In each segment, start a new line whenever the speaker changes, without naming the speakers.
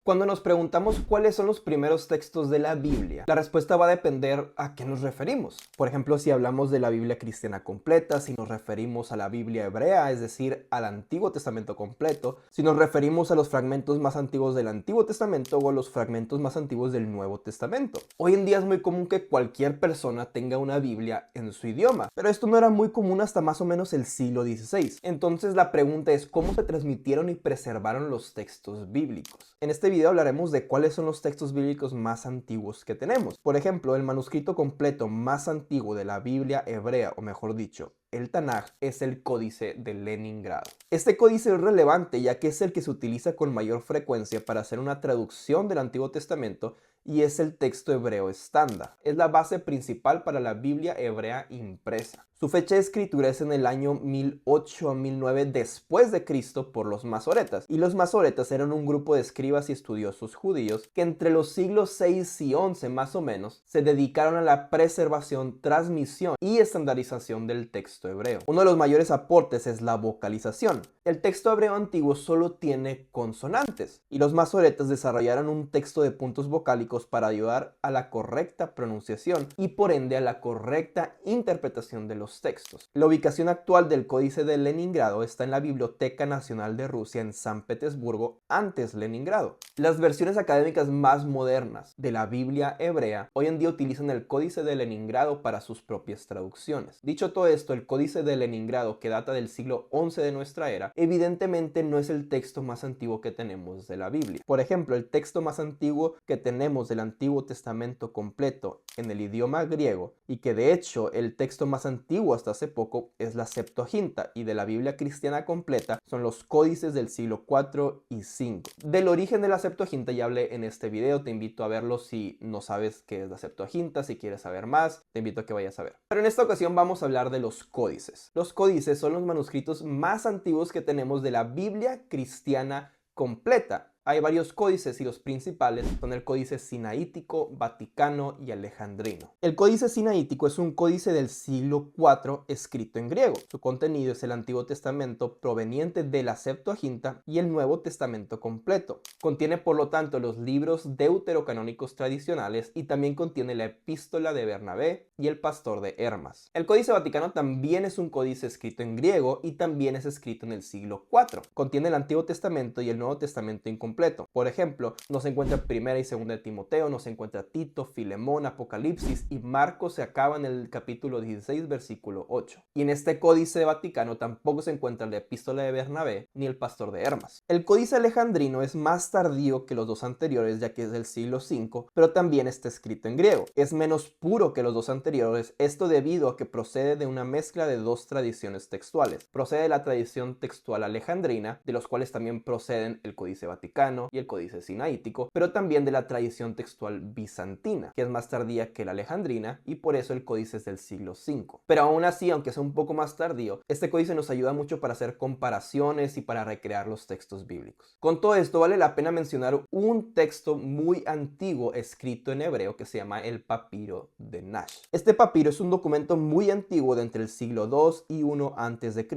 Cuando nos preguntamos cuáles son los primeros textos de la Biblia, la respuesta va a depender a qué nos referimos. Por ejemplo, si hablamos de la Biblia cristiana completa, si nos referimos a la Biblia hebrea, es decir, al Antiguo Testamento completo, si nos referimos a los fragmentos más antiguos del Antiguo Testamento o a los fragmentos más antiguos del Nuevo Testamento. Hoy en día es muy común que cualquier persona tenga una Biblia en su idioma, pero esto no era muy común hasta más o menos el siglo XVI. Entonces la pregunta es cómo se transmitieron y preservaron los textos bíblicos. En este video hablaremos de cuáles son los textos bíblicos más antiguos que tenemos. Por ejemplo, el manuscrito completo más antiguo de la Biblia hebrea, o mejor dicho, el Tanaj, es el Códice de Leningrado. Este códice es relevante ya que es el que se utiliza con mayor frecuencia para hacer una traducción del Antiguo Testamento y es el texto hebreo estándar. Es la base principal para la Biblia hebrea impresa. Su fecha de escritura es en el año 1008 a 1009 después de Cristo por los masoretas. Y los masoretas eran un grupo de escribas y estudiosos judíos que entre los siglos 6 y 11 más o menos se dedicaron a la preservación, transmisión y estandarización del texto hebreo. Uno de los mayores aportes es la vocalización. El texto hebreo antiguo solo tiene consonantes y los masoretas desarrollaron un texto de puntos vocálicos para ayudar a la correcta pronunciación y por ende a la correcta interpretación de los textos. La ubicación actual del Códice de Leningrado está en la Biblioteca Nacional de Rusia en San Petersburgo, antes Leningrado. Las versiones académicas más modernas de la Biblia hebrea hoy en día utilizan el Códice de Leningrado para sus propias traducciones. Dicho todo esto, el Códice de Leningrado, que data del siglo XI de nuestra era, evidentemente no es el texto más antiguo que tenemos de la Biblia. Por ejemplo, el texto más antiguo que tenemos del Antiguo Testamento completo en el idioma griego, y que de hecho el texto más antiguo hasta hace poco es la Septuaginta, y de la Biblia cristiana completa son los códices del siglo IV y V. Del origen de la Septuaginta ya hablé en este video, te invito a verlo si no sabes qué es la Septuaginta, si quieres saber más, te invito a que vayas a ver. Pero en esta ocasión vamos a hablar de los códices. Los códices son los manuscritos más antiguos que tenemos de la Biblia cristiana completa. Hay varios códices y los principales son el Códice Sinaítico, Vaticano y Alejandrino. El Códice Sinaítico es un códice del siglo IV escrito en griego. Su contenido es el Antiguo Testamento proveniente de la Septuaginta y el Nuevo Testamento completo. Contiene por lo tanto los libros deuterocanónicos tradicionales y también contiene la Epístola de Bernabé y el Pastor de Hermas. El Códice Vaticano también es un códice escrito en griego y también es escrito en el siglo IV. Contiene el Antiguo Testamento y el Nuevo Testamento incompleto. Por ejemplo, no se encuentra Primera y Segunda de Timoteo, no se encuentra Tito, Filemón, Apocalipsis y Marcos se acaba en el capítulo 16, versículo 8. Y en este Códice Vaticano tampoco se encuentra la Epístola de Bernabé ni el Pastor de Hermas. El Códice Alejandrino es más tardío que los dos anteriores ya que es del siglo V, pero también está escrito en griego. Es menos puro que los dos anteriores, esto debido a que procede de una mezcla de dos tradiciones textuales. Procede de la tradición textual alejandrina, de los cuales también proceden el Códice Vaticano y el Códice Sinaítico, pero también de la tradición textual bizantina, que es más tardía que la alejandrina y por eso el códice es del siglo V. Pero aún así, aunque sea un poco más tardío, este códice nos ayuda mucho para hacer comparaciones y para recrear los textos bíblicos. Con todo esto vale la pena mencionar un texto muy antiguo escrito en hebreo que se llama el Papiro de Nash. Este papiro es un documento muy antiguo de entre el siglo II y I a.C.,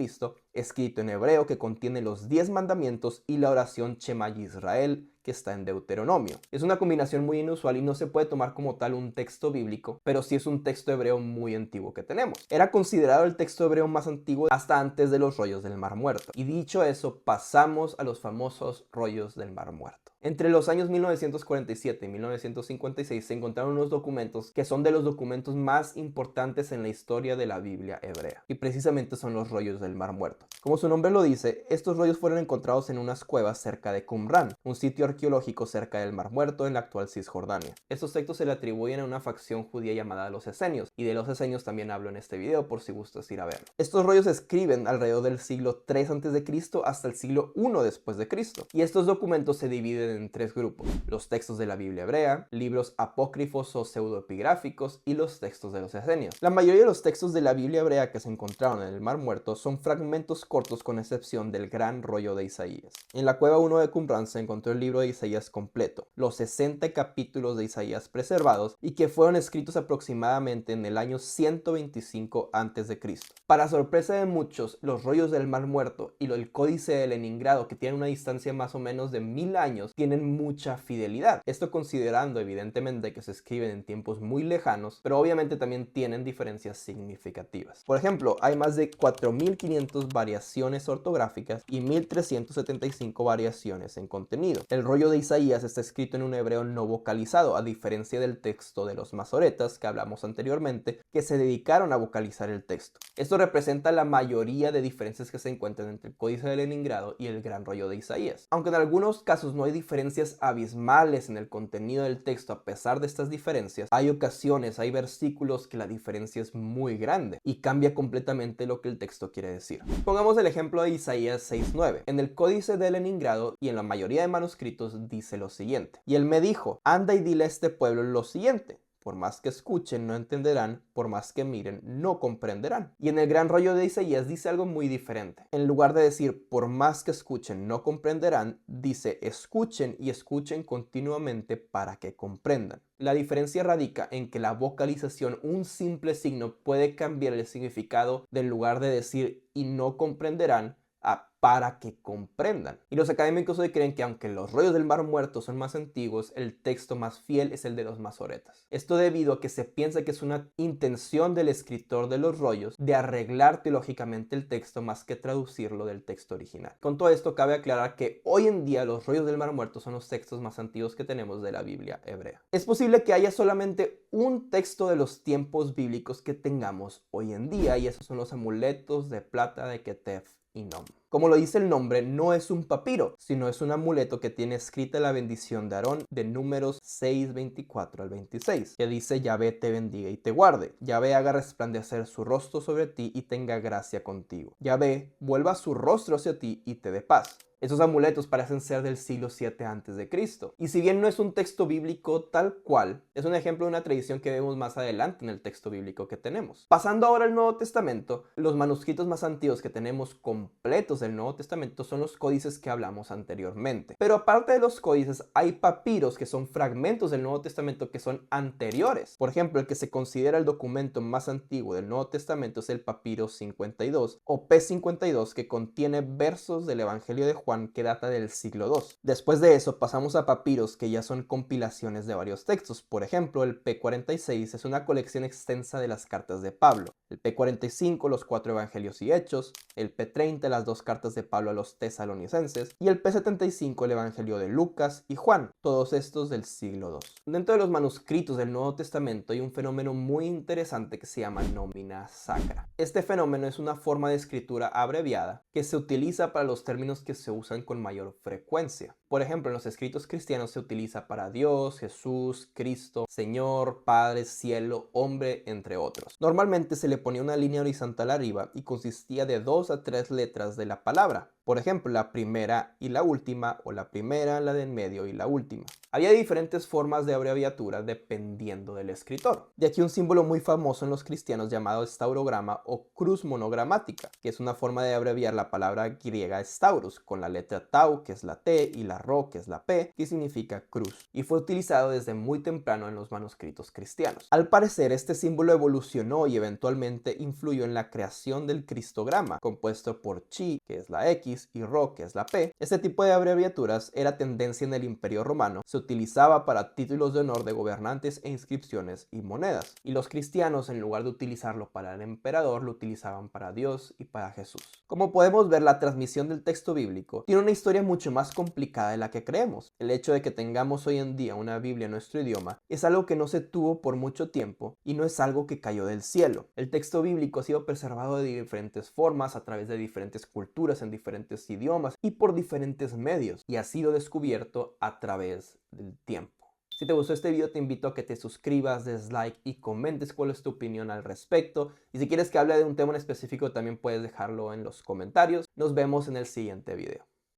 escrito en hebreo que contiene los 10 mandamientos y la oración Shema Yisrael que está en Deuteronomio. Es una combinación muy inusual y no se puede tomar como tal un texto bíblico, pero sí es un texto hebreo muy antiguo que tenemos. Era considerado el texto hebreo más antiguo hasta antes de los rollos del Mar Muerto. Y dicho eso, pasamos a los famosos rollos del Mar Muerto. Entre los años 1947 y 1956 se encontraron unos documentos que son de los documentos más importantes en la historia de la Biblia hebrea. Y precisamente son los rollos del Mar Muerto. Como su nombre lo dice, estos rollos fueron encontrados en unas cuevas cerca de Qumran, un sitio arqueológico cerca del Mar Muerto en la actual Cisjordania. Estos textos se le atribuyen a una facción judía llamada los esenios, y de los esenios también hablo en este video por si gustas ir a verlo. Estos rollos se escriben alrededor del siglo III a.C. hasta el siglo I después de Cristo, y estos documentos se dividen en tres grupos: los textos de la Biblia hebrea, libros apócrifos o pseudoepigráficos y los textos de los esenios. La mayoría de los textos de la Biblia hebrea que se encontraron en el Mar Muerto son fragmentos cortos con excepción del gran rollo de Isaías. En la cueva 1 de Qumran se encontró el libro de Isaías completo, los 60 capítulos de Isaías preservados y que fueron escritos aproximadamente en el año 125 a.C. Para sorpresa de muchos, los rollos del Mar Muerto y el Códice de Leningrado, que tienen una distancia más o menos de 1000 años, tienen mucha fidelidad. Esto considerando evidentemente que se escriben en tiempos muy lejanos, pero obviamente también tienen diferencias significativas. Por ejemplo, hay más de 4.500 variaciones ortográficas y 1.375 variaciones en contenido. El rollo de Isaías está escrito en un hebreo no vocalizado, a diferencia del texto de los masoretas que hablamos anteriormente, que se dedicaron a vocalizar el texto. Esto representa la mayoría de diferencias que se encuentran entre el Códice de Leningrado y el Gran Rollo de Isaías. Aunque en algunos casos no hay diferencias abismales en el contenido del texto a pesar de estas diferencias, hay ocasiones, hay versículos que la diferencia es muy grande y cambia completamente lo que el texto quiere decir. Pongamos el ejemplo de Isaías 6:9. En el Códice de Leningrado y en la mayoría de manuscritos dice lo siguiente: y él me dijo, anda y dile a este pueblo lo siguiente. Por más que escuchen, no entenderán, por más que miren, no comprenderán. Y en el Gran Rollo de Isaías dice algo muy diferente. En lugar de decir, por más que escuchen, no comprenderán, dice, escuchen y escuchen continuamente para que comprendan. La diferencia radica en que la vocalización, un simple signo, puede cambiar el significado del lugar de decir y no comprenderán a para que comprendan. Y los académicos hoy creen que aunque los rollos del Mar Muerto son más antiguos, el texto más fiel es el de los masoretas. Esto debido a que se piensa que es una intención del escritor de los rollos de arreglar teológicamente el texto más que traducirlo del texto original. Con todo esto cabe aclarar que hoy en día los rollos del Mar Muerto son los textos más antiguos que tenemos de la Biblia hebrea. Es posible que haya solamente un texto de los tiempos bíblicos que tengamos hoy en día, y esos son los amuletos de plata de Ketef y Nom. Como lo dice el nombre, no es un papiro, sino es un amuleto que tiene escrita la bendición de Aarón de Números 6:24 al 26, que dice: Yahvé te bendiga y te guarde, Yahvé haga resplandecer su rostro sobre ti y tenga gracia contigo, Yahvé vuelva su rostro hacia ti y te dé paz. Esos amuletos parecen ser del siglo 7 a.C. Y si bien no es un texto bíblico tal cual, es un ejemplo de una tradición que vemos más adelante en el texto bíblico que tenemos. Pasando ahora al Nuevo Testamento, los manuscritos más antiguos que tenemos completos del Nuevo Testamento son los códices que hablamos anteriormente. Pero aparte de los códices, hay papiros que son fragmentos del Nuevo Testamento que son anteriores. Por ejemplo, el que se considera el documento más antiguo del Nuevo Testamento es el papiro 52 o P52, que contiene versos del Evangelio de Juan que data del siglo II. Después de eso pasamos a papiros que ya son compilaciones de varios textos. Por ejemplo, el P46 es una colección extensa de las cartas de Pablo, el P45 los 4 evangelios y hechos, el P30 las 2 cartas de Pablo a los tesalonicenses y el P75 el evangelio de Lucas y Juan, todos estos del siglo II. Dentro de los manuscritos del Nuevo Testamento hay un fenómeno muy interesante que se llama nómina sacra. Este fenómeno es una forma de escritura abreviada que se utiliza para los términos que se usan con mayor frecuencia. Por ejemplo, en los escritos cristianos se utiliza para Dios, Jesús, Cristo, Señor, Padre, cielo, hombre, entre otros. Normalmente se le ponía una línea horizontal arriba y consistía de 2 a 3 letras de la palabra. Por ejemplo, la primera y la última, o la primera, la de en medio y la última. Había diferentes formas de abreviatura dependiendo del escritor. De aquí un símbolo muy famoso en los cristianos llamado staurograma o cruz monogramática, que es una forma de abreviar la palabra griega staurus, con la letra tau, que es la T, y la rho, que es la P, que significa cruz, y fue utilizado desde muy temprano en los manuscritos cristianos. Al parecer, este símbolo evolucionó y eventualmente influyó en la creación del cristograma, compuesto por chi, que es la X, y rho, que es la P. Este tipo de abreviaturas era tendencia en el Imperio Romano, se utilizaba para títulos de honor de gobernantes e inscripciones y monedas, y los cristianos, en lugar de utilizarlo para el emperador, lo utilizaban para Dios y para Jesús. Como podemos ver, la transmisión del texto bíblico tiene una historia mucho más complicada de la que creemos. El hecho de que tengamos hoy en día una Biblia en nuestro idioma es algo que no se tuvo por mucho tiempo y no es algo que cayó del cielo. El texto bíblico ha sido preservado de diferentes formas, a través de diferentes culturas, en diferentes idiomas y por diferentes medios, y ha sido descubierto a través del tiempo. Si te gustó este video, te invito a que te suscribas, des like y comentes cuál es tu opinión al respecto. Y si quieres que hable de un tema en específico, también puedes dejarlo en los comentarios. Nos vemos en el siguiente video.